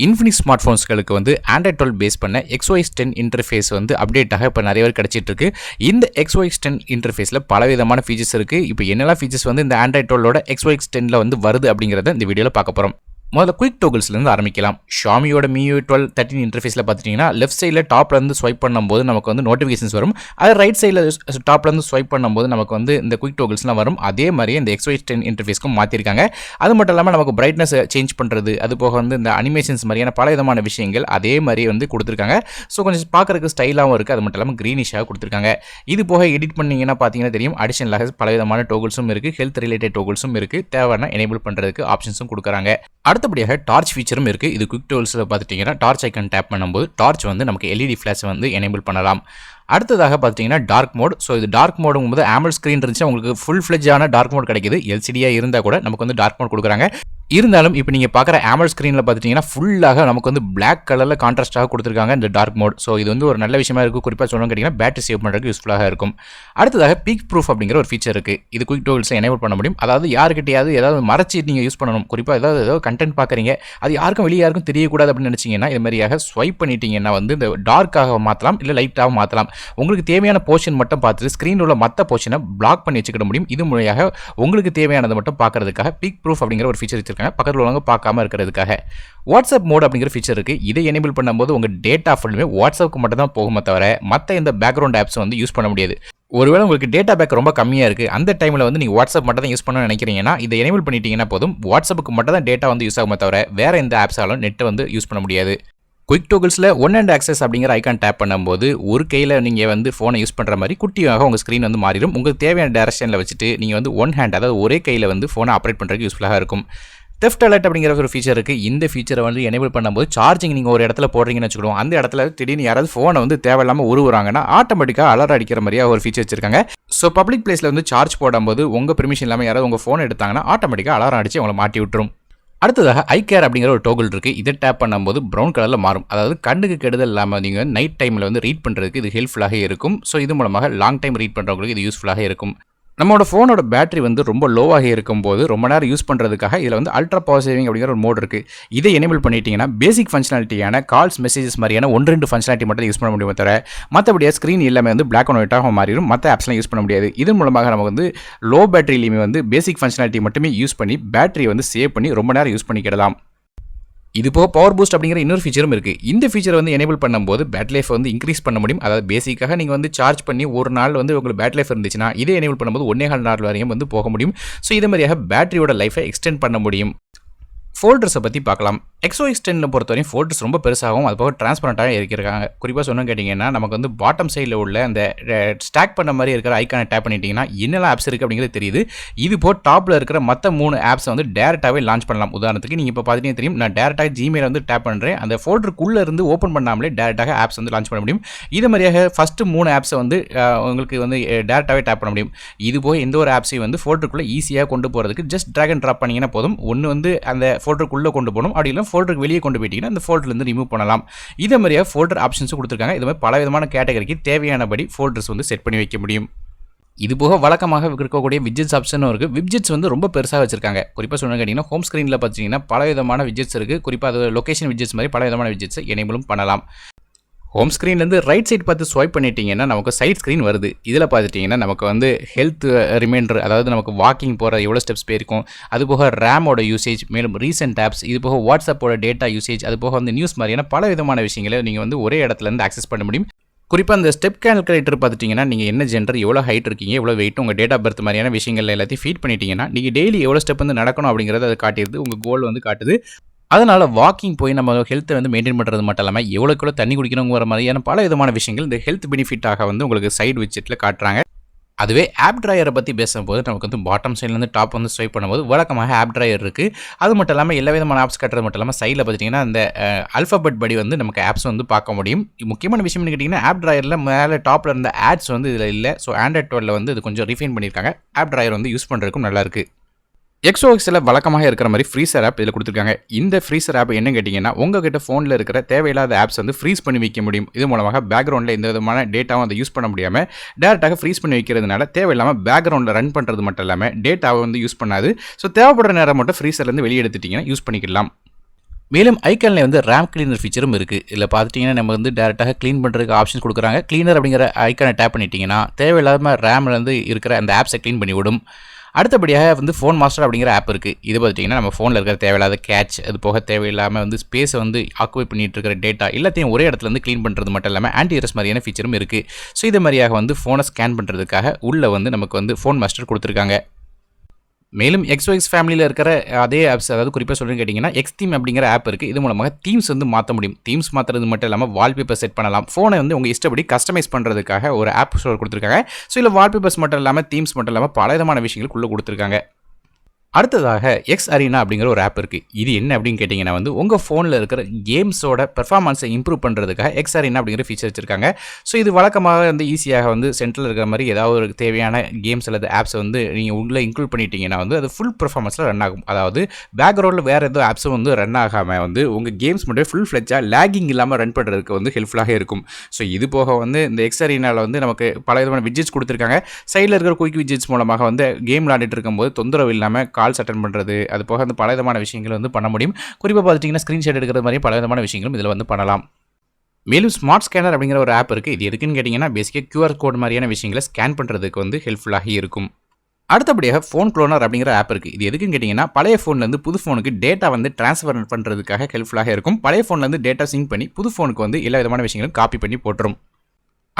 Infinix ஸ்மார்ட்ஃபோன்ஸ்களுக்கு வந்து Android 12 base பண்ண XOS 10 interface வந்து அப்டேட்டாக இப்போ நிறைய பேர் கிடைச்சிட்டு இருக்கு. இந்த XOS 10 இன்டர்ஃபேஸில் பலவிதமான ஃபீச்சர்ஸ் இருக்குது. இப்போ என்னெல்லாம் ஃபீச்சர்ஸ் வந்து இந்த Android 12ஓட XOS 10ல் வந்து வருது அப்படிங்கிறத இந்த வீடியோவில் பார்க்க போகிறோம். முதல்ல குயிக் டோகிள்ஸ்லேருந்து ஆரம்பிக்கலாம். ஷாமியோட MIUI 12 13 இன்டர்ஃபேஸில் பார்த்துட்டிங்கன்னா லெஃப்ட் சைடில் டாப்லேருந்து ஸ்வைப் பண்ணும்போது நமக்கு வந்து நோட்டிஃபிகேஷன்ஸ் வரும். அது ரைட் சைடில் டாப்லேருந்து ஸ்வைப் பண்ணும்போது நமக்கு வந்து இந்த குயிக் டோகிள்ஸ்லாம் வரும். அதே மாதிரியே இந்த XOS 10 இன்டர்ஃபேஸ்க்கும் மாற்றிருக்காங்க. அது மட்டும் இல்லாமல் நமக்கு பிரைட்னஸ் சேஞ்ச் பண்ணுறது, அது போக வந்து இந்த அனிமேஷன்ஸ் மாதிரியான பல விதமான விஷயங்கள் அதே மாதிரி வந்து கொடுத்துருக்காங்க. ஸோ கொஞ்சம் பார்க்குறதுக்கு ஸ்டைலாகவும் இருக்குது. அது மட்டும் இல்லாமல் க்ரீனிஷாக கொடுத்துருக்காங்க. இது போக எடிட் பண்ணிங்கன்னா பார்த்தீங்கன்னா தெரியும், அடிஷனலாக பல விதமான டோகிள்ஸும் இருக்குது, ஹெல்த் ரிலேட்டட் டோகிள்ஸும் இருக்குது, தேவையான எனேபிள் பண்ணுறதுக்கு ஆப்ஷன்ஸும் கொடுக்குறாங்க. அடுத்தபடியாக டார்ச் ஃபீச்சரும் இருக்குது. இது குயிக் டூல்ஸில் பார்த்துட்டிங்கன்னா டார்ச் ஐக்கன் டேப் பண்ணும்போது டார்ச் வந்து நமக்கு LED ஃப்ளாஷை வந்து எனேபிள் பண்ணலாம். அடுத்ததாக பார்த்தீங்கன்னா டார்க் மோட். ஸோ இது டார்க் மோடுங்கும்போது AMOLED ஸ்க்ரீன் இருந்துச்சு, உங்களுக்கு ஃபுல் ஃப்ளெஜ்ஜான டார்க் மோட் கிடைக்குது. LCDயாக இருந்தால் கூட நமக்கு வந்து டார்க் மோட் கொடுக்குறாங்க. இருந்தாலும் இப்போ நீங்கள் பார்க்குற AMOLED ஸ்க்ரீனில் பார்த்துட்டிங்கன்னா ஃபுல்லாக நமக்கு வந்து பிளாக் கலரில் கான்ட்ராஸ்ட்டாக கொடுத்துருக்காங்க இந்த டார்க் மோட். ஸோ இது வந்து ஒரு நல்ல விஷயமா இருக்குது. குறிப்பாக சொல்லணும்னு கேட்டிங்கன்னா பேட்டரி சேவ் பண்ணுறதுக்கு யூஸ்ஃபுல்லாக இருக்கும். அடுத்ததாக பீக் ப்ரூஃப் அப்படிங்கிற ஒரு ஃபீச்சர் இருக்குது. இது குயிக் டோகிள்ஸை எனேபிள் பண்ண முடியும். அதாவது யாருக்கிட்டையாவது ஏதாவது மறைச்சி நீங்கள் யூஸ் பண்ணணும், குறிப்பாக ஏதாவது கண்டென்ட் பார்க்குறீங்க, அது யாருக்கும் வெளியே யாருக்கும் தெரியக்கூடாது அப்படின்னு நினச்சிங்கன்னா இது மாதிரியாக ஸ்வைப் பண்ணிட்டீங்கன்னா வந்து இந்த டார்க்காக மாற்றலாம், இல்லை லைட்டாக மாற்றலாம். உங்களுக்கு தேவையான போர்ஷன் மட்டும் பார்த்துட்டு ஸ்க்ரீனில் உள்ள மற்ற போர்ஷனை பிளாக் பண்ணி வச்சுக்கிட முடியும். இது மூலியாக உங்களுக்கு தேவையானதை மட்டும் பார்க்கறதுக்காக பீக் ப்ரூஃப் அப்படிங்கிற ஒரு ஃபீச்சர் வச்சிருக்காங்க, பக்கத்தில் உள்ளவங்க பார்க்காம இருக்கிறதுக்காக. வாட்ஸ்அப் மோட் அப்படிங்கிற ஃபீச்சர் இருக்குது. இதை எனேபிள் பண்ணும்போது உங்கள் டேட்டா ஃபுல்லுமே வாட்ஸ்அப்புக்கு மட்டும் தான் போகுமே தவிர மற்ற இந்த பேக்ரவுண்ட் ஆப்ஸ் வந்து யூஸ் பண்ண முடியாது. ஒருவேளை உங்களுக்கு டேட்டா பேக் ரொம்ப கம்மியாக இருக்குது, அந்த டைமில் வந்து நீங்கள் வாட்ஸ்அப் மட்டும் தான் யூஸ் பண்ணணும்னு நினைக்கிறீங்கன்னா இதை எனேபிள் பண்ணிட்டீங்கன்னா போதும். வாட்ஸ்அப்புக்கு மட்டும் தான் டேட்டா வந்து யூஸ் ஆகுமே தவிர வேறு எந்த ஆப்ஸாலும் நெட்டை வந்து யூஸ் பண்ண முடியாது. குயிக் டோகிள்ஸில் ஒன் ஹேண்ட் ஆக்சஸ் அப்படிங்கிற ஐக்கான் டேப் பண்ணும்போது ஒரு கையில் நீங்கள் வந்து ஃபோனை யூஸ் பண்ணுற மாதிரி குட்டியாக உங்கள் ஸ்க்ரீன் வந்து மாறிடும். உங்களுக்கு தேவையான டேரக்ஷனில் வச்சுட்டு நீங்கள் வந்து ஒன் ஹேண்ட், அதாவது ஒரே கையில் வந்து ஃபோனை ஆப்ரேட் பண்ணுறதுக்கு யூஸ்ஃபுல்லாக இருக்கும். தெஃப்ட் அலர்ட் அப்படிங்கிற ஒரு ஃபீச்சர் இருக்குது. இந்த ஃபீச்சரை வந்து எனேபிள் பண்ணும்போது சார்ஜிங் நீங்கள் ஒரு இடத்துல போடுறீங்கன்னு வச்சுக்கோங்க, அந்த இடத்துல திடீர்னு யாராவது ஃபோனை வந்து தேவையில்லாமல் உருவுறாங்கன்னா ஆட்டோமேட்டிக்காக அலர்ட் அடிக்கிற மாதிரியாக ஒரு ஃபீச்சர் வச்சிருக்காங்க. ஸோ பப்ளிக் பிளேஸில் வந்து சார்ஜ் போடும்போது உங்கள் பெர்மிஷன் இல்லாமல் யாராவது உங்கள் ஃபோன் எடுத்தாங்கன்னா ஆட்டோமேட்டிக்காக அலாரம் அடித்து அவங்களை மாட்டி விட்டுரும். அடுத்ததாக ஐ கேர் அப்படிங்கிற ஒரு டோகிள் இருக்குது. இதை டேப் பண்ணும்போது ப்ரௌன் கலரில் மாறும். அதாவது கண்ணுக்கு கெடுதல் இல்லாமல் நீங்கள் நைட் டைமில் வந்து ரீட் பண்ணுறதுக்கு இது ஹெல்ப்ஃபுல்லாக இருக்கும். ஸோ இது மூலமாக லாங் டைம் ரீட் பண்ணுறவங்களுக்கு இது யூஸ்ஃபுல்லாக இருக்கும். நம்மளோட ஃபோனோட பேட்டரி வந்து ரொம்ப லோவாக இருக்கும்போது ரொம்ப நேரம் யூஸ் பண்ணுறதுக்காக இதில் வந்து அல்ட்ரா பவர் சேவிங் அப்படிங்கிற ஒரு மோட் இருக்குது. இதை எனேபிள் பண்ணிட்டீங்கன்னா பேசிக் ஃபங்க்ஷனாலிட்டியான கால்ஸ், மெசேஜஸ் மாதிரியான 1-2 ஃபங்க்ஷனாலிட்டி மட்டும் யூஸ் பண்ண முடியுமே தவிர மற்றபடியாக ஸ்க்ரீன் எல்லாமே வந்து பிளாக் அண்ட் ஒயிட்டாக மாறிடும். மற்ற ஆப்ஸ்லாம் யூஸ் பண்ண முடியாது. இதன் மூலமாக நமக்கு வந்து லோ பேட்டரியிலையுமே வந்து பேசிக் ஃபங்க்ஷனாலிட்டி மட்டுமே யூஸ் பண்ணி பேட்டரியை வந்து சேவ் பண்ணி ரொம்ப நேரம் யூஸ் பண்ணிக்கிடலாம். இது போக பவர் பூஸ்ட் அப்படிங்கிற இன்னொரு ஃபீச்சரும் இருக்குது. இந்த ஃபீச்சரை வந்து எனேபிள் பண்ணும்போது பேட்டரி லைஃப் வந்து இன்க்ரீஸ் பண்ண முடியும். அதாவது பேசிக்காக நீங்கள் வந்து சார்ஜ் பண்ணி ஒரு நாள் வந்து உங்களுக்கு பேட்டரி லைஃப் இருந்துச்சுன்னா இதே எனேபிள் பண்ணும்போது 1.5 நாள் வரையும் வந்து போக முடியும். ஸோ இது மாதிரியாக பேட்டரியோட லைஃபை எக்ஸ்டெண்ட் பண்ண முடியும். ஃபோல்டர்ஸை பற்றி பார்க்கலாம். XOS 10 பொறுத்தவரையும் ஃபோல்டர்ஸ் ரொம்ப பெருசாகவும் அது போக டிரான்ஸ்பரண்ட்டாக இருக்கிறாங்க. குறிப்பாக சொன்னோன்னு கேட்டிங்கன்னா நமக்கு வந்து பாட்டம் சைடில் உள்ள அந்த ஸ்டாக் பண்ண மாதிரி இருக்கிற ஐக்கானை டேப் பண்ணிட்டீங்கன்னா என்னெல்லாம் ஆப்ஸ் இருக்குது அப்படிங்கிறது தெரியுது. இது போக டாப்பில் இருக்கிற மற்ற 3 ஆப்ஸை வந்து டேரெக்டாகவே லான்ச் பண்ணலாம். உதாரணத்துக்கு நீங்கள் இப்போ பார்த்தீங்கன்னா தெரியும், நான் டேரெக்டாக Gmail வந்து டேப் பண்ணுறேன், அந்த ஃபோல்டருக்குள்ளே இருந்து ஓப்பன் பண்ணாமலே டேரெக்டாக ஆப்ஸ் வந்து லான்ச் பண்ண முடியும். இது மாதிரியாக ஃபஸ்ட்டு 3 ஆப்ஸை வந்து உங்களுக்கு வந்து டேரெக்டாகவே டேப் பண்ண முடியும். இது போக எந்த ஒரு ஆப்ஸையும் வந்து ஃபோல்டருக்குள்ளே ஈஸியாக கொண்டு போகிறதுக்கு ஜஸ்ட் ட்ராக் அண்ட் ட்ராப் பண்ணிங்கன்னா போதும். ஒன்று வந்து அந்த ஃபோல்டருக்குள்ளே கொண்டு போகணும், அப்படி இல்லை ஃபோல்டருக்கு வெளியே கொண்டு போயிட்டீங்கன்னா அந்த ஃபோல்டர்லேருந்து ரிமூவ் பண்ணலாம். இதே மாதிரியாக ஃபோல்டர் ஆப்ஷன்ஸும் கொடுத்துருக்காங்க. இது மாதிரி பல விதமான கேட்டகரிக்கு தேவையானபடி ஃபோல்டர்ஸ் வந்து செட் பண்ணி வைக்க முடியும். இது போக வழக்கமாக இருக்கக்கூடிய விட்ஜெட்ஸ் ஆப்ஷனும் இருக்குது. விட்ஜெட்ஸ் வந்து ரொம்ப பெருசாக வச்சிருக்காங்க. குறிப்பாக சொன்ன கேட்டிங்கன்னா ஹோம் ஸ்க்ரீனில் பார்த்தீங்கன்னா பல விதமான விட்ஜெட்ஸ் இருக்குது. குறிப்பாக அது லொகேஷன் விட்ஜெட்ஸ் மாதிரி பல விதமான விட்ஜெட்ஸை எனேபிளும் பண்ணலாம். ஹோம் ஸ்க்ரீன்லேருந்து ரைட் சைட் பார்த்து ஸ்வைப் பண்ணிட்டீங்கன்னா நமக்கு சைட் ஸ்க்ரீன் வருது. இதில் பார்த்துட்டிங்கன்னா நமக்கு வந்து ஹெல்த் ரிமைண்டர், அதாவது நமக்கு வாக்கிங் போகிற எவ்வளோ ஸ்டெப்ஸ் போயிருக்கும், அது போக ரேமோட யூசேஜ், மேலும் ரீசெண்ட் ஆப்ஸ், இது போக வாட்ஸ்அப்போட டேட்டா யூசேஜ், அது போக வந்து நியூஸ் மாதிரியான பல விதமான விஷயங்களை நீங்கள் வந்து ஒரே இடத்துலேருந்து ஆக்சஸ் பண்ண முடியும். குறிப்பாக அந்த ஸ்டெப் கால்குலேட்டர் பார்த்துட்டிங்கன்னா நீங்கள் என்ன ஜெண்டர், எவ்வளோ ஹைட் இருக்கீங்க, எவ்வளோ வெயிட், உங்கள் டேட் ஆஃப் பர்த் மாதிரியான விஷயங்கள் எல்லாத்தையும் ஃபீட் பண்ணிட்டீங்கன்னா நீங்கள் டெய்லி எவ்வளோ ஸ்டெப் வந்து நடக்கணும் அப்படிங்கிறது அது காட்டிடுது, உங்கள் கோல் வந்து காட்டுது. அதனால் வாக்கிங் போய் நம்ம ஹெல்த்தை வந்து மெயின்டைன் பண்ணுறது மட்டும் இல்லாமல் எவ்வளோக்குள்ள தண்ணி குடிக்கணுங்கிற மாதிரியான பல விதமான விஷயங்கள் இந்த ஹெல்த் பெனிஃபிட்டாக வந்து உங்களுக்கு சைடு விட்ஜெட்டில் காட்டுறாங்க. அதுவே ஆப் ட்ராயரை பற்றி பேசும்போது நமக்கு வந்து பாட்டம் சைட்லேருந்து டாப் வந்து ஸ்வைப் பண்ணும்போது வழக்கமாக ஆப் ட்ராயர் இருக்குது. அது மட்டும் இல்லாமல் எல்லா விதமான ஆப்ஸ் கட்டுறது மட்டும் இல்லாமல் சைடில் பார்த்திங்கன்னா அந்த அல்ஃபபெட் படி வந்து நமக்கு ஆப்ஸ் வந்து பார்க்க முடியும். முக்கியமான விஷயம்னு கேட்டிங்கன்னா ஆப் ட்ராயரில் மேலே டாப்பில் இருந்த ஆட்ஸ் வந்து இதில் இல்லை. ஸோ Android 12 வந்து இது கொஞ்சம் ரிஃபைன் பண்ணியிருக்காங்க. ஆப் ட்ராயர் வந்து யூஸ் பண்ணுறதுக்கும் நல்லாயிருக்கு. XOSல வழக்கமாக இருக்கிற மாதிரி ஃப்ரீசர் ஆப் இதில் கொடுத்துருக்காங்க. இந்த ஃப்ரீசர் ஆப் என்ன கேட்டிங்கன்னா உங்ககிட்ட ஃபோனில் இருக்கிற தேவையில்லாத ஆப்ஸ் வந்து ஃப்ரீஸ் பண்ணி வைக்க முடியும். இது மூலமாக பேக்ரவுண்டில் எந்த விதமான டேட்டாவும் அதை யூஸ் பண்ண முடியாமல் டேரெக்டாக ஃப்ரீஸ் பண்ணி வைக்கிறதுனால தேவையில்லாமல் பேக்ரவுண்டில் ரன் பண்ணுறது மட்டும் இல்லாமல் டேட்டாவை வந்து யூஸ் பண்ணாது. ஸோ தேவைப்படுற நேரம் மட்டும் ஃப்ரீசர்லேருந்து வெளியே எடுத்துட்டிங்கன்னா யூஸ் பண்ணிக்கலாம். மேலும் ஐகானில் வந்து ரேம் கிளீனர் ஃபீச்சரும் இருக்குது. இதில் பார்த்துட்டிங்கன்னா நம்ம வந்து டேரெக்டாக க்ளீன் பண்ணுறதுக்கு ஆப்ஷன் கொடுக்குறாங்க. கிளீனர் அப்படிங்கிற ஐக்கானை டேப் பண்ணிட்டீங்கன்னா தேவையில்லாமல் ரேம்லேருந்து இருக்கிற அந்த ஆப்ஸை க்ளீன் பண்ணிவிடும். அடுத்தபடியாக வந்து ஃபோன் மாஸ்டர் அப்படிங்கிற ஆப் இருக்குது. இது பார்த்துட்டிங்கன்னா நம்ம ஃபோனில் இருக்கிற தேவையில்லாத கேட்ச், அது போக தேவையில்லாமல் வந்து ஸ்பேஸை வந்து ஆக்குபை பண்ணிட்டு இருக்கிற டேட்டா எல்லாத்தையும் ஒரே இடத்துல வந்து க்ளீன் பண்ணுறது மட்டும் இல்லாமல் ஆன்டிவைரஸ் மாதிரியான ஃபீச்சரும் இருக்குது. ஸோ இது மாதிரியாக வந்து ஃபோனை ஸ்கேன் பண்ணுறதுக்காக உள்ளே வந்து நமக்கு வந்து ஃபோன் மாஸ்டர் கொடுத்துருக்காங்க. மேலும் XOS ஃபேமிலியில் இருக்கிற அதே ஆப்ஸ், அதாவது குறிப்பாக சொல்லுன்னு கேட்டிங்கன்னா எக்ஸ்தீம் அப்படிங்கிற ஆப் இருக்குது. இது மூலமாக தீம்ஸ் வந்து மாற்ற முடியும். தீம்ஸ் மாற்றுறது மட்டும் இல்லாமல் வால்பேப்பர் செட் பண்ணலாம். ஃபோனை வந்து உங்கள் இஷ்டப்படி கஸ்டமைஸ் பண்ணுறதுக்காக ஒரு ஆப் ஸ்டோர் கொடுத்துருக்காங்க. ஸோ இதில் வால்பேப்பர்ஸ் மட்டும் இல்லாமல் தீம்ஸ் மட்டும் இல்லாமல் பல விதமான விஷயங்களுக்குள்ளே கொடுத்துருக்காங்க. அடுத்ததாக எக்ஸ் அரீனா அப்படிங்கிற ஒரு ஆப் இருக்குது. இது என்ன அப்படின்னு கேட்டிங்கன்னா வந்து உங்கள் ஃபோனில் இருக்கிற கேம்ஸோட பெர்ஃபார்மன்ஸை இம்ப்ரூவ் பண்ணுறதுக்காக எக்ஸ் அரீனா அப்படிங்கிற ஃபீச்சர் வச்சுருக்காங்க. ஸோ இது வழக்கமாக வந்து ஈஸியாக வந்து சென்ட்ரல் இருக்கிற மாதிரி ஏதாவது ஒரு தேவையான கேம்ஸ் அல்லது ஆப்ஸை வந்து நீங்கள் உள்ளே இன்க்ளூட் பண்ணிட்டீங்கன்னா வந்து அது ஃபுல் பெர்ஃபார்மன்ஸில் ரன் ஆகும். அதாவது பேக்ரவுண்டில் வேறு ஏதோ ஆப்ஸும் வந்து ரன் ஆகாமல் வந்து உங்கள் கேம்ஸ் மட்டும் ஃபுல் ஃப்ளெட்ஜாக லேகிங் இல்லாமல் ரன் பண்ணுறதுக்கு வந்து ஹெல்ப்ஃபுல்லாக இருக்கும். ஸோ இது போக வந்து இந்த எக்ஸ் அரீனாவில் வந்து நமக்கு பல விதமான விட்ஜெட்ஸ் கொடுத்துருக்காங்க. சைடில் இருக்கிற குயிக் விட்ஜெட்ஸ் மூலமாக வந்து கேம் விளையாடிட்டு இருக்கும்போது தொந்தரவு இல்லாமல் கால்ஸ் அட்டன் பண்ணுறது, அது போக வந்து பல விதமான விஷயங்கள் வந்து பண்ண முடியும். குறிப்பாக பார்த்துட்டிங்கன்னா ஸ்க்ரீன்ஷாட் எடுக்கிற மாதிரி பல விதமான விஷயங்களும் இதில் வந்து பண்ணலாம். மேலும் ஸ்மார்ட் ஸ்கேனர் அப்படிங்கிற ஒரு ஆப் இருக்குது. இது எதுக்குன்னு கேட்டிங்கன்னா பேசிக்காக QR கோட் மாதிரியான விஷயங்களை ஸ்கேன் பண்ணுறதுக்கு வந்து ஹெல்ப்ஃபுல்லாக இருக்கும். அடுத்தபடியாக ஃபோன் க்ளோனர் அப்படிங்கிற ஆப் இருக்குது. இது எதுக்குன்னு கேட்டிங்கன்னா பழைய ஃபோன்லேருந்து புது ஃபோனுக்கு டேட்டா வந்து ட்ரான்ஸ்ஃபர் பண்ணுறதுக்காக ஹெல்ப்ஃபுல்லாக இருக்கும். பழைய ஃபோன்லேருந்து டேட்டா சிங்க் பண்ணி புது ஃபோனுக்கு வந்து எல்லா விதமான விஷயங்களும் காப்பி பண்ணி போட்டுரும்.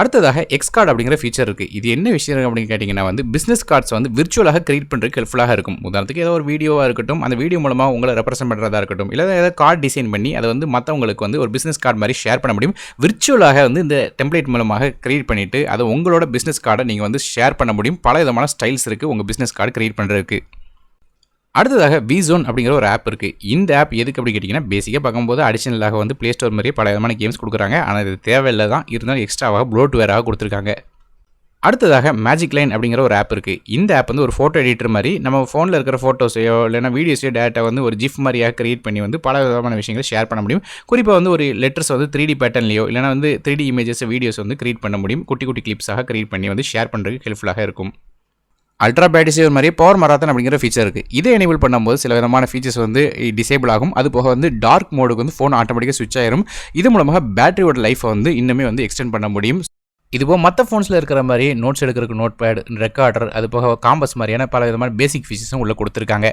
அடுத்ததாக எக்ஸ் கார்டு அப்படிங்கிற ஃபீச்சர் இருக்குது. இது என்ன விஷயம் அப்படின்னு கேட்டிங்கன்னா வந்து பிஸ்னஸ் கார்ட்ஸ் வந்து விர்ச்சுவலாக கிரியேட் பண்ணுறதுக்கு ஹெல்ப்ஃபுல்லாக இருக்கும். உதாரணத்துக்கு ஏதோ ஒரு வீடியோவாக இருக்கட்டும், அந்த வீடியோ மூலமாக உங்களை ரெப்ரசென்ட் பண்ணுறதா இருக்கட்டும், இல்லை ஏதாவது கார்டு டிசைன் பண்ணி அதை வந்து மற்றவங்களுக்கு வந்து ஒரு பிஸ்னஸ் கார்டு மாதிரி ஷேர் பண்ண முடியும். விர்ச்சுவலாக வந்து இந்த டெம்ப்ளேட் மூலமாக கிரியேட் பண்ணிவிட்டு அதை உங்களோட பிஸ்னஸ் கார்டை நீங்கள் வந்து ஷேர் பண்ண முடியும். பல விதமான ஸ்டைல்ஸ் இருக்குது உங்கள் பிஸ்னஸ் கார்டு கிரியேட் பண்ணுறதுக்கு. அடுத்ததாக விசோன் அப்படிங்கிற ஒரு ஆப் இருக்குது. இந்த ஆப் எதுக்கு அப்படி கேட்டிங்கன்னா பேசிக்காக பார்க்கும்போது அடிஷனலாக வந்து ப்ளே ஸ்டோர் மாதிரியே பல விதமான கேம்ஸ் கொடுக்குறாங்க. ஆனால் இது தேவையில்லை தான், இருந்தாலும் எக்ஸ்ட்ராவாக ப்ளோட்வேராக கொடுத்துருக்காங்க. அடுத்ததாக மேஜிக் லைன் அப்படிங்கிற ஒரு ஆப் இருக்குது. இந்த ஆப் வந்து ஒரு ஃபோட்டோ எடிட்டர் மாதிரி நம்ம ஃபோனில் இருக்கிற ஃபோட்டோஸையோ இல்லைனா வீடியோஸையோ டேட்டா வந்து ஒரு ஜிஃப் மாதிரியாக கிரியேட் பண்ணி வந்து பல விதமான விஷயங்களை ஷேர் பண்ண முடியும். குறிப்பாக வந்து ஒரு லெட்டர்ஸ் வந்து 3D பேட்டர்ன்லையோ இல்லைனா வந்து 3D இமேஜஸ் வீடியோஸ் வந்து கிரியேட் பண்ண முடியும். குட்டி குட்டி கிளிப்ஸாக கிரியேட் பண்ணி வந்து ஷேர் பண்ணுறதுக்கு ஹெல்ப்ஃபுல்லாக இருக்கும். அல்ட்ரா பேட்டரி சேவர் மாதிரி பவர் மராத்தான் அப்படிங்கிற ஃபீச்சர் இருக்குது. இதை எனேபிள் பண்ணும்போது சில விதமான ஃபீச்சர்ஸ் வந்து டிசேபிள் ஆகும். அது போக வந்து டார்க் மோடுக்கு வந்து ஃபோன் ஆட்டோமேட்டிக்காக ஸ்விட்ச் ஆயிரும். இது மூலமாக பேட்டரியோட லைஃப்பை வந்து இன்னுமே வந்து எக்ஸ்டெண்ட் பண்ண முடியும். இதுபோக மற்ற ஃபோன்ஸில் இருக்கிற மாதிரி நோட்ஸ் எடுக்கிறதுக்கு நோட் பேட், ரெக்கார்டர், அது போக காம்பஸ் மாதிரியான பல விதமான பேசிக் ஃபீச்சர்ஸும் உள்ளே கொடுத்துருக்காங்க.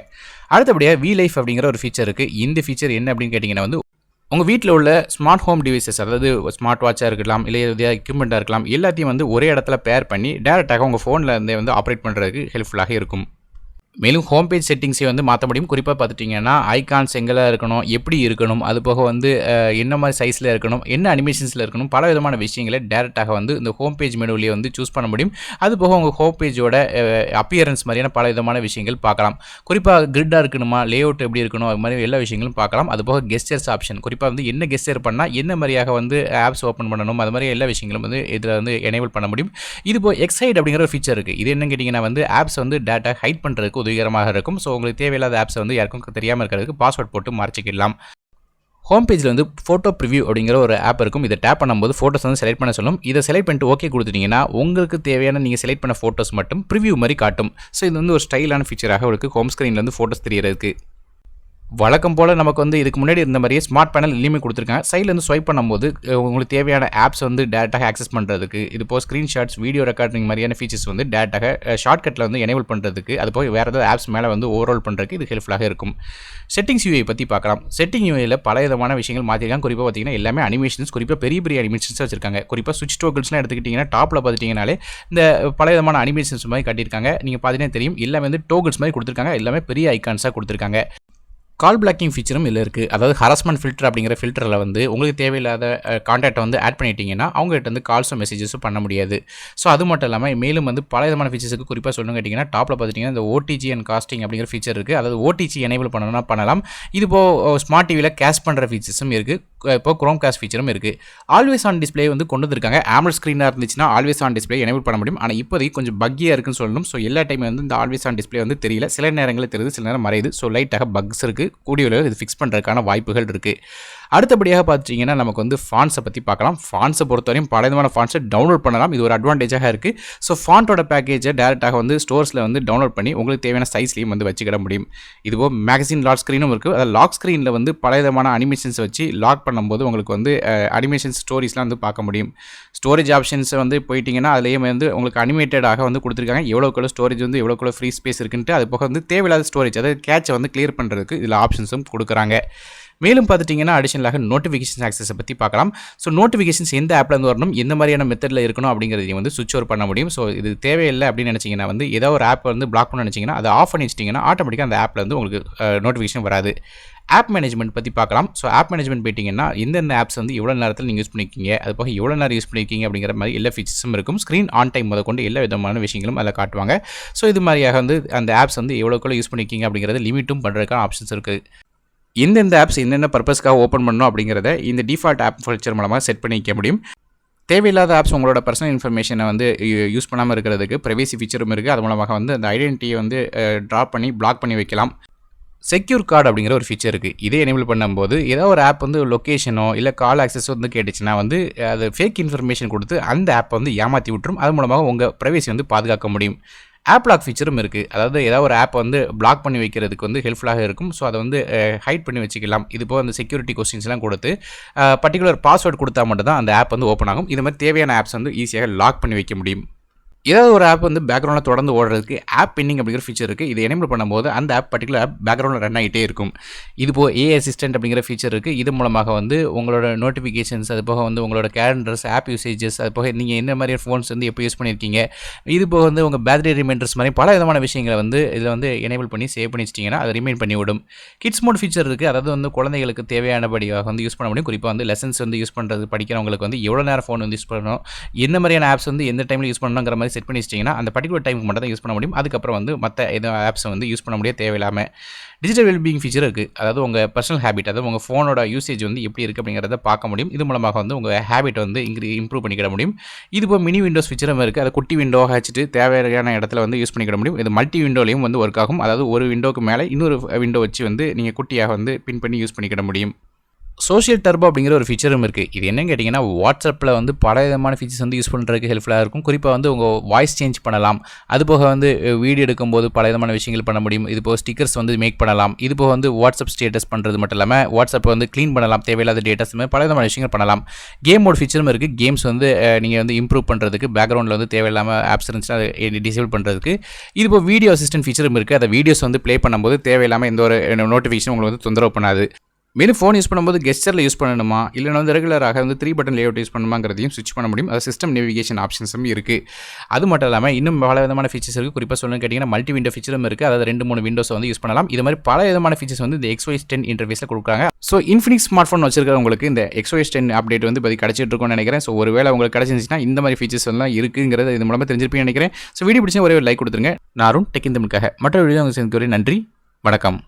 அடுத்தபடியாக வி லைஃப் அப்படிங்கிற ஒரு ஃபீச்சர் இருக்குது. இந்த ஃபீச்சர் என்ன அப்படின்னு கேட்டிங்கன்னா வந்து உங்கள் வீட்டில் உள்ள ஸ்மார்ட் ஹோம் டிவைசஸ், அதாவது ஸ்மார்ட் வாட்சாக இருக்கலாம், இல்லை எதாவது எக்யூப்மெண்ட்டாக இருக்கலாம், எல்லாத்தையும் வந்து ஒரே இடத்துல பேர் பண்ணி டேரெக்டாக உங்கள் ஃபோனில் இருந்தே வந்து ஆப்ரேட் பண்ணுறதுக்கு ஹெல்ப்ஃபுல்லாக இருக்கும். மேலும் ஹோம் பேஜ் செட்டிங்ஸை வந்து மாற்ற முடியும். குறிப்பாக பார்த்துட்டிங்கன்னா ஐகான்ஸ் எங்கெல்லாம் இருக்கணும், எப்படி இருக்கணும், அது போக வந்து என்ன மாதிரி சைஸில் இருக்கணும், என்ன அனிமேஷன்ஸில் இருக்கணும், பல விதமான விஷயங்களை டேரெக்டாக வந்து இந்த ஹோம் பேஜ் மெனுவிலே வந்து சூஸ் பண்ண முடியும். அது போக உங்கள் ஹோம் பேஜோட அப்பியரன்ஸ் மாதிரியான பல விதமான விஷயங்கள் பார்க்கலாம். குறிப்பாக கிரிட்டாக இருக்கணுமா, லே அவுட் எப்படி இருக்கணும், அது மாதிரி எல்லா விஷயங்களும் பார்க்கலாம். அது போக கெஸ்டர்ஸ் ஆப்ஷன், குறிப்பாக வந்து என்ன கெஸ்டர் பண்ணால் என்ன மாதிரியாக வந்து ஆப்ஸ் ஓப்பன் பண்ணணும், அது மாதிரி எல்லா விஷயங்களும் வந்து இதில் வந்து எனேபிள் பண்ண முடியும். இது போக எக்ஸைட் அப்படிங்கிற ஒரு ஃபீச்சர் இருக்குது. இது என்னன்னு கேட்டிங்கன்னா வந்து ஆப்ஸ் வந்து டேட்டா ஹைட் பண்ணுறதுக்கு உதவிகரமாக இருக்கும். ஸோ உங்களுக்கு தேவையில்லாத ஆப்ஸை வந்து யாருக்கும் தெரியாமல் இருக்கிறதுக்கு பாஸ்வேர்ட் போட்டு மறைச்சிக்கலாம். ஹோம் பேஜில் வந்து ஃபோட்டோ ப்ரிவ்யூ அப்படிங்கிற ஒரு ஆப் இருக்கும். இதை டேப் பண்ணும்போது ஃபோட்டோஸ் வந்து செலக்ட் பண்ண சொல்லும். இதை செலக்ட் பண்ணிட்டு ஓகே கொடுத்துட்டிங்கன்னா உங்களுக்கு தேவையான நீங்கள் செலக்ட் பண்ண ஃபோட்டோஸ் மட்டும் ப்ரிவ்யூ மாதிரி காட்டும். ஸோ இது வந்து ஒரு ஸ்டைலான ஃபீச்சராக உங்களுக்கு ஹோம் ஸ்க்ரீனில் வந்து ஃபோட்டோஸ் தெரியறதுக்கு. வழக்கம் போல் நமக்கு வந்து இதுக்கு முன்னாடி இருந்த மாதிரியே ஸ்மார்ட் பேனல் இனிமேல் கொடுத்துருக்காங்க. சைடில் வந்து ஸ்வைப் பண்ணும்போது உங்களுக்கு தேவையான ஆப்ஸ் வந்து டேரெக்டாக ஆக்சஸ் பண்ணுறதுக்கு, இது போக ஸ்க்ரீன்ஷாட்ஸ், வீடியோ ரெக்கார்டிங் மாதிரியான ஃபீச்சர்ஸ் வந்து டேரெக்டாக ஷார்ட்கட்டில் வந்து எனேபிள் பண்ணுறதுக்கு, அது போக வேறு ஏதாவது ஆப்ஸ் மேலே வந்து ஓவரால் பண்ணுறதுக்கு இது ஹெல்ப்ஃபுல்லாக இருக்கும். செட்டிங்ஸ் யூஐ பற்றி பார்க்கலாம். செட்டிங் யூஐயில் பல விதமான விஷயங்கள் மாற்றிருக்காங்க. குறிப்பாக பார்த்தீங்கன்னா எல்லாமே அனிமேஷன்ஸ், குறிப்பாக பெரிய பெரிய அனிமேஷன்ஸ் வச்சிருக்காங்க. குறிப்பாக சுவிட்ச் டோக்கிள்ஸ்லாம் எடுத்துக்கிட்டிங்கன்னா டாப்பில் பார்த்துட்டிங்கனாலே இந்த பல விதமான அனிமேஷன்ஸ் மாதிரி காட்டியிருக்காங்க. நீங்கள் பார்த்தீங்கன்னா தெரியும், எல்லாமே வந்து டோக்கிள்ஸ் மாதிரி கொடுத்துருக்காங்க. எல்லாமே பெரிய ஐகான்ஸாக கொடுத்துருக்காங்க. கால் பிளாக்கிங் ஃபீச்சரும் இதில் இருக்குது. அதாவது ஹராஸ்மெண்ட் ஃபில்டர் அப்படிங்கிற ஃபில்டரில் வந்து உங்களுக்கு தேவையில்லாத கான்டாக்டை வந்து ஆட் பண்ணிட்டீங்கன்னா அவங்ககிட்ட வந்து கால்ஸும் மெசேஜஸும் பண்ண முடியாது. ஸோ அது மட்டும் இல்லாமல் மேலும் வந்து பல விதமான ஃபீச்சர்ஸுக்கு குறிப்பாக சொல்லணும் கேட்டிங்கன்னா டாப்பில் பார்த்துட்டிங்கன்னா இந்த ஓடிஜி அண்ட் காஸ்டிங் அப்படிங்கிற ஃபீச்சர் இருக்குது. அதாவது ஓடிஜி எனேபிள் பண்ணணும்னா பண்ணலாம். இது இப்போது ஸ்மார்ட் டிவியில் கேஷ் பண்ணுற ஃபீச்சர்ஸும் இருக்குது. இப்போ குரோம் காஸ்ட் ஃபீச்சரும் இருக்குது. ஆல்வேஸ் ஆன் டிஸ்பிளே வந்து கொண்டு வந்துருக்காங்க. ஆம்லெட் ஸ்க்ரீனாக இருந்துச்சுன்னா ஆல்வேஸ் ஆன் டிஸ்பிளே எனேபிள் பண்ண முடியும். ஆனால் இப்போதைக்கு கொஞ்சம் பக்கியாக இருக்குன்னு சொல்லணும். ஸோ எல்லா டைம் வந்து இந்த ஆல்வேஸ் ஆன் டிஸ்பிளே வந்து தெரியல. சில நேரங்களில் தெரியுது, சில நேரம் மறையுது. ஸோ லைட்டாக பக்ஸ் இருக்குது. கூடிய இது ஃபிக்ஸ் பண்ணுறதுக்கான வாய்ப்புகள் இருக்குது. அடுத்தபடியாக பார்த்தீங்கன்னா நமக்கு வந்து ஃபாண்ட்ஸை பற்றி பார்க்கலாம். ஃபாண்ட்ஸை பொறுத்தவரையும் பல விதமான ஃபாண்ட்ஸை டவுன்லோட் பண்ணலாம். இது ஒரு அட்வான்டேஜாக இருக்குது. ஸோ ஃபாண்ட்டோட பேக்கேஜை டேரெக்டாக வந்து ஸ்டோர்ஸில் வந்து டவுன்லோட் பண்ணி உங்களுக்கு தேவையான சைஸ்லையும் வந்து வச்சுக்கிட முடியும். இதுபோக மேகசின் லாக் ஸ்க்ரீனும் இருக்குது. அதில் லாக் ஸ்க்ரீனில் வந்து பல விதமான அனிமேஷன்ஸ் வச்சு லாக் பண்ணும்போது உங்களுக்கு வந்து அனிமேஷன் ஸ்டோரிஸ்லாம் வந்து பார்க்க முடியும். ஸ்டோரேஜ் ஆப்ஷன்ஸை வந்து போயிட்டீங்கன்னா அதிலேயே வந்து உங்களுக்கு அனிமேட்டடாக வந்து கொடுத்துருக்காங்க. எவ்வளோக்குள்ள ஸ்டோரேஜ் வந்து எவ்வளோக்குள்ள ஃப்ரீ ஸ்பேஸ் இருக்குன்ட்டு, அது போக வந்து தேவையில்லாத ஸ்டோரேஜ் அதாவது கேட்சை வந்து கிளியர் பண்ணுறதுக்கு இதில் ஆப்ஷன்ஸும் கொடுக்குறாங்க. மேலும் பார்த்துட்டிங்கன்னா அடிஷனலாக நோட்டிஃபிகேஷன் ஆக்சஸை பற்றி பார்க்கலாம். ஸோ நோட்டிஃபிகேஷன்ஸ் எந்த ஆப்லேருந்து வரணும், எந்த மாதிரியான மெத்தடில் இருக்கணும் அப்படிங்கிறதையும் வந்து சுவிட்ச் ஓவர் பண்ண முடியும். ஸோ இது தேவையில்லை அப்படின்னு நினச்சிங்கன்னா வந்து ஏதோ ஒரு ஆப் வந்து பிளாக் பண்ண நினச்சிங்கன்னா அதை ஆஃப் பண்ணி வச்சிட்டிங்கன்னா ஆட்டோமேட்டிக்காக அந்த ஆப்பில் வந்து உங்களுக்கு நோட்டிஃபிகேஷன் வராது. ஆப் மேனேஜ்மெண்ட் பற்றி பார்க்கலாம். ஸோ ஆப் மேனேஜ்மெண்ட் போயிட்டிங்கன்னா எந்தெந்த ஆப்ஸ் வந்து எவ்வளோ நேரத்தில் நீங்கள் யூஸ் பண்ணிக்கிங்க, அது போக எவ்வளோ நேரம் யூஸ் பண்ணிக்கிங்க அப்படிங்கிற மாதிரி எல்லா ஃபீச்சர்ஸும் இருக்கும். ஸ்க்ரீன் ஆன் டைம் முதற்கொண்டு எல்லா விதமான விஷயங்களும் அதில் காட்டுவாங்க. ஸோ இது மாதிரியாக வந்து அந்த ஆப்ஸ் வந்து எவ்வளோக்குள்ள யூஸ் பண்ணிக்கிங்க அப்படிங்கிறத லிமிட்டும் பண்ணுறதுக்கான ஆப்ஷன்ஸ் இருக்குது. எந்தெந்த ஆப்ஸ் என்னென்ன பர்பஸ்க்காக ஓப்பன் பண்ணணும் அப்படிங்கிறத இந்த டிஃபால்ட் ஆப் ஃபீச்சர் மூலமாக செட் பண்ணிக்க முடியும். தேவையில்லாத ஆப்ஸ் உங்களோட பர்சனல் இன்ஃபர்மேஷனை வந்து யூஸ் பண்ணாமல் இருக்கிறதுக்கு ப்ரைவேசி ஃபீச்சரும் இருக்குது. அது மூலமாக வந்து அந்த ஐடென்டிட்டியை வந்து ட்ராப் பண்ணி பிளாக் பண்ணி வைக்கலாம். செக்யூர் கார்டு அப்படிங்கிற ஒரு ஃபீச்சர் இருக்குது. இதே எனேபிள் பண்ணும்போது ஏதோ ஒரு ஆப் வந்து லொக்கேஷனோ இல்லை கால் ஆக்சஸோ வந்து கேட்டுச்சுன்னா வந்து அது ஃபேக் இன்ஃபர்மேஷன் கொடுத்து அந்த ஆப்பை வந்து ஏமாற்றி விட்டுரும். அது மூலமாக உங்கள் ப்ரைவேசி வந்து பாதுகாக்க முடியும். ஆப் லாக் ஃபீச்சரும் இருக்குது. அதாவது ஏதாவது ஒரு ஆப் வந்து பிளாக் பண்ணி வைக்கிறதுக்கு வந்து ஹெல்ப்ஃபுல்லாக இருக்கும். ஸோ அதை வந்து ஹைட் பண்ணி வச்சுக்கலாம். இது போக அந்த செக்யூரிட்டி கொஸ்டின்ஸ்லாம் கொடுத்து பர்டிகுலர் பாஸ்வேர்டு கொடுத்தா மட்டும் தான் அந்த ஆப் வந்து ஓப்பன் ஆகும். இது மாதிரி தேவையான ஆப்ஸ் வந்து ஈஸியாக லாக் பண்ணி வைக்க முடியும். ஏதாவது ஒரு ஆப் வந்து பேக்ரவுண்டில் தொடர்ந்து ஓடுறதுக்கு ஆப் பின்னிங் அப்படிங்கிற ஃபீச்சர் இருக்குது. இது எனேபிள் பண்ணும்போது அந்த ஆப் பர்டிகுலர் ஆப் பேக்ரவுண்டில் ரன் ஆகிட்டே இருக்கும். இது போக ஏஐ அசிஸ்டன்ட் அப்படிங்கிற ஃபீச்சர் இருக்குது. இது மூலமாக வந்து உங்களோட நோட்டிஃபிகேஷன்ஸ், அது போக வந்து உங்களோட கேலண்டர்ஸ், ஆப் யூசேஜஸ், அது போக நீங்கள் என்ன மாதிரி ஃபோன்ஸ் வந்து எப்போ யூஸ் பண்ணியிருக்கீங்க, இது போக வந்து உங்கள் பேட்டரி ரிமைண்டர்ஸ் மாதிரி பல விதமான விஷயங்களை வந்து இதில் வந்து எனேபிள் பண்ணி சேவ் பண்ணி வச்சிட்டிங்கன்னா அதை ரிமைண்ட் பண்ணி விடும். கிட்ஸ் மோட் ஃபீச்சர் இருக்குது. அதாவது வந்து குழந்தைகளுக்கு தேவையானபடியாக வந்து யூஸ் பண்ண முடியும். குறிப்பாக வந்து லெசன்ஸ் வந்து யூஸ் பண்ணுறது படிக்கிறவங்களுக்கு வந்து எவ்வளோ நேரம் ஃபோன் வந்து யூஸ் பண்ணணும், என்ன மாதிரியான ஆப்ஸ் வந்து எந்த டைமில் யூஸ் பண்ணணுங்கிற மாதிரி செட் பண்ணி வச்சிட்டிங்கன்னா அந்த பர்டிகுலர் டைமுக்கு மட்டும் தான் யூஸ் பண்ண முடியும். அதுக்கப்புறம் வந்து மற்ற எதுவும் ஆப்ஸை வந்து யூஸ் பண்ண முடியாது தேவையில்லாமல். டிஜிட்டல் வெல்பீயிங் ஃபீச்சர் இருக்குது. அதாவது உங்கள் பர்சனல் ஹேபிட், அதாவது உங்கள் ஃபோனோட யூசேஜ் வந்து எப்படி இருக்குது அப்படிங்கிறத பார்க்க முடியும். இது மூலமாக வந்து உங்கள் ஹேபிட் வந்து இம்ப்ரூவ் பண்ணிக்கிட முடியும். இது போக மினி விண்டோஸ் ஃபீச்சரும் இருக்குது. அதை குட்டி விண்டோவாக வச்சுட்டு தேவையான இடத்துல வந்து யூஸ் பண்ணிக்கிட முடியும். இது மல்டி விண்டோலையும் வந்து ஒர்க் ஆகும். அதாவது ஒரு விண்டோக்கு மேலே இன்னொரு விண்டோ வச்சு வந்து நீங்கள் குட்டியாக வந்து பின் பண்ணி யூஸ் பண்ணிக்கிட முடியும். சோஷியல் டர்போ அப்படிங்கிற ஒரு ஃபீச்சரும் இருக்குது. இது என்னன்னு கேட்டிங்கன்னா வாட்ஸ்அப்பில் வந்து பல விதமான ஃபீச்சர்ஸ் வந்து யூஸ் பண்ணுறதுக்கு ஹெல்ப்ஃபுல்லாக இருக்கும். குறிப்பாக வந்து உங்கள் வாய்ஸ் சேஞ்ச் பண்ணலாம். அது போக வந்து வீடியோ எடுக்கும்போது பல விதமான விஷயங்கள் பண்ண முடியும். இது போக ஸ்டிக்கர்ஸ் வந்து மேக் பண்ணலாம். இது போக வந்து வாட்ஸ்அப் ஸ்டேட்டஸ் பண்ணுறது மட்டும் இல்லாமல் வாட்ஸ்அப்பை வந்து க்ளீன் பண்ணலாம். தேவையில்லாத டேட்டாஸ் பல விதமான விஷயங்கள் பண்ணலாம். கேம் மோட் ஃபீச்சரும் இருக்குது. கேம்ஸ் வந்து நீங்கள் வந்து இம்ப்ரூவ் பண்ணுறதுக்கு பேக்ரவுண்டில் வந்து தேவையில்லாமல் ஆப்ஸ் இருந்துச்சுன்னா அதை டிசேபிள் பண்ணுறதுக்கு. இது போக வீடியோ அசிஸ்டன்ட் ஃபீச்சரும் இருக்குது. அதை வீடியோஸ் வந்து ப்ளே பண்ணும்போது தேவையில்லாமல் எந்த ஒரு நோட்டிஃபிகேஷன் உங்களுக்கு வந்து தொந்தரவு பண்ணாது. மேலும் ஃபோன் யூஸ் பண்ணும்போது கெஸ்டரில் யூஸ் பண்ணணுமா இல்லைனா வந்து ரெகுலராக வந்து 3 பட்டன் லேஅவுட் யூஸ் பண்ணணுமாங்கிறதையும் ஸ்விட்ச் பண்ண முடியும். அது சிஸ்டம் நேவிகேஷன் ஆப்ஷன்ஸும் இருக்குது. அது மட்டும் இல்லாமல் இன்னும் பல விதமான ஃபீச்சர்ஸ் இருக்குது. குறிப்பாக சொல்லணும்னு கேட்டிங்கன்னா மல்டி விண்டோ ஃபீச்சரும் இருக்குது. அதாவது 2-3 விண்டோஸை வந்து யூஸ் பண்ணலாம். இது மாதிரி பல விதமான ஃபீச்சர்ஸ் வந்து இந்த XOS 10 இன்டர்ஃபேஸில் கொடுக்குறாங்க. ஸோ இன்ஃபினிக்ஸ் ஸ்மார்ட் ஃபோன் வச்சிருக்கிறவங்களுக்கு இந்த XOS 10 அப்டேட் வந்து இப்போ கிடச்சிட்டு இருக்கும்னு நினைக்கிறேன். ஸோ ஒரு வேளை உங்களுக்கு கிடச்சிருந்துச்சுன்னா இந்த மாதிரி ஃபீச்சர்ஸ் எல்லாம் இருக்குங்கிறது இது மூலமாக தெரிஞ்சிருப்பீங்கன்னு நினைக்கிறேன். ஸோ வீடியோ பிடிச்சா ஒரே ஒரு லைக் கொடுத்துருங்க. நான் அருண் டெக் இன் தமிழுக்காக மற்ற வீடியோ உங்களுக்கு சேர்ந்து நன்றி, வணக்கம்.